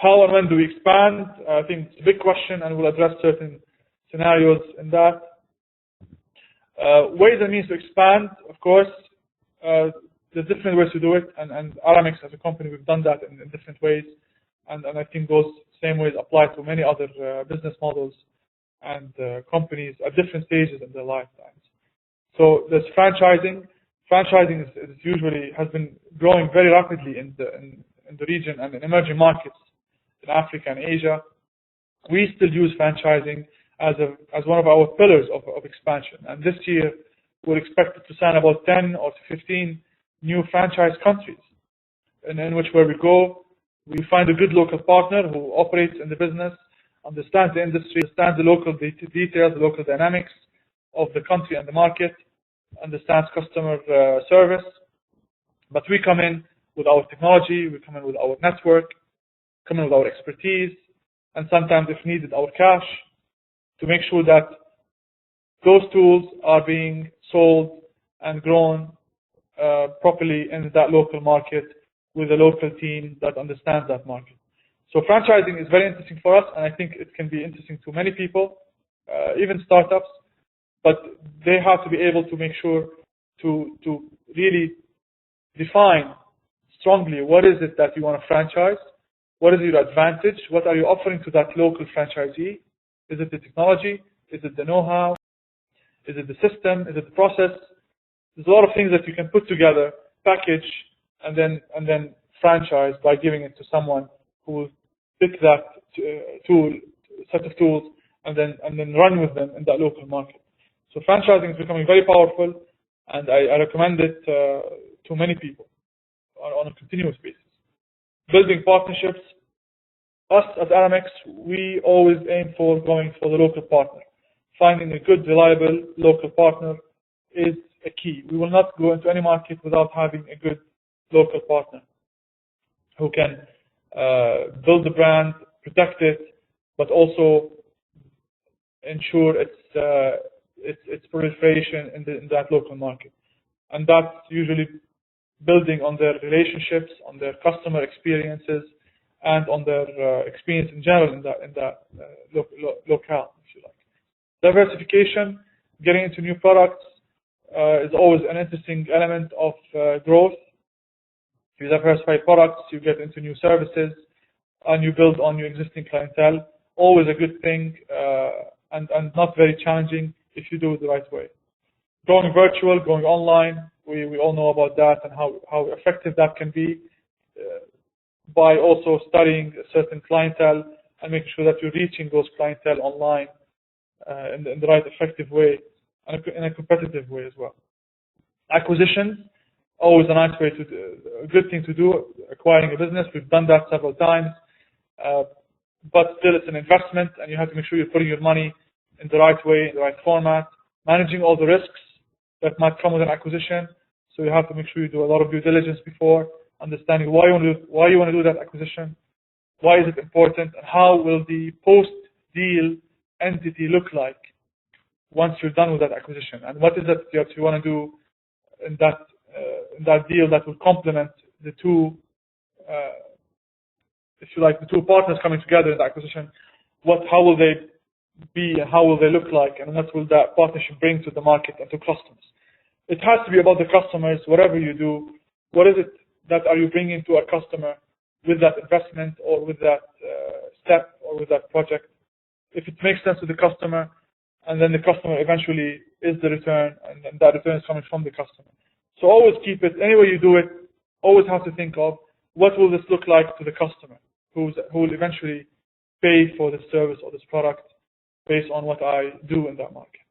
How and when do we expand? I think it's a big question, and we'll address certain scenarios in that. Ways and means to expand, of course. There's different ways to do it, and Aramex as a company, we've done that in different ways, and I think those same ways apply to many other business models and companies at different stages in their lifetimes. So there's franchising. Franchising is usually has been growing very rapidly in the region and in emerging markets in Africa and Asia. We still use franchising as one of our pillars of expansion. And this year, we're expected to sign about 10 or 15 new franchise countries, in which where we go, we find a good local partner who operates in the business, understands the industry, understands the local details, the local dynamics of the country and the market, understands customer service. But we come in with our technology, we come in with our network, come in with our expertise, and sometimes, if needed, our cash, to make sure that those tools are being sold and grown properly in that local market with a local team that understands that market. So franchising is very interesting for us, and I think it can be interesting to many people, even startups, but they have to be able to make sure to really define strongly what is it that you want to franchise, what is your advantage, what are you offering to that local franchisee. Is it the technology? Is it the know-how? Is it the system? Is it the process? There's a lot of things that you can put together, package, and then franchise by giving it to someone who will pick that set of tools, and then run with them in that local market. So franchising is becoming very powerful, and I recommend it to many people on a continuous basis. Building partnerships. Us at Aramex, we always aim for going for the local partner. Finding a good, reliable local partner is a key. We will not go into any market without having a good local partner who can build the brand, protect it, but also ensure its proliferation in that local market. And that's usually building on their relationships, on their customer experiences, and on their experience in general in that locale, if you like. Diversification, getting into new products, is always an interesting element of growth. If you diversify products, you get into new services, and you build on your existing clientele. Always a good thing, and not very challenging if you do it the right way. Going virtual, going online, we all know about that and how effective that can be, by also studying a certain clientele and making sure that you're reaching those clientele online in the right effective way and in a competitive way as well. Acquisitions, always a nice way a good thing to do, acquiring a business. We've done that several times, but still it's an investment, and you have to make sure you're putting your money in the right way, in the right format, managing all the risks that might come with an acquisition. So you have to make sure you do a lot of due diligence before, understanding why you want to do that acquisition, why is it important, and how will the post-deal entity look like once you're done with that acquisition, and what is it that you want to do in that deal that will complement the two, if you like, the two partners coming together in the acquisition. How will they be, and how will they look like, and what will that partnership bring to the market and to customers? It has to be about the customers, whatever you do. What is it that are you bringing to a customer with that investment, or with that step, or with that project? If it makes sense to the customer, and then the customer eventually is the return, and then that return is coming from the customer. So always keep it, any way you do it, always have to think of what will this look like to the customer, who will eventually pay for this service or this product based on what I do in that market.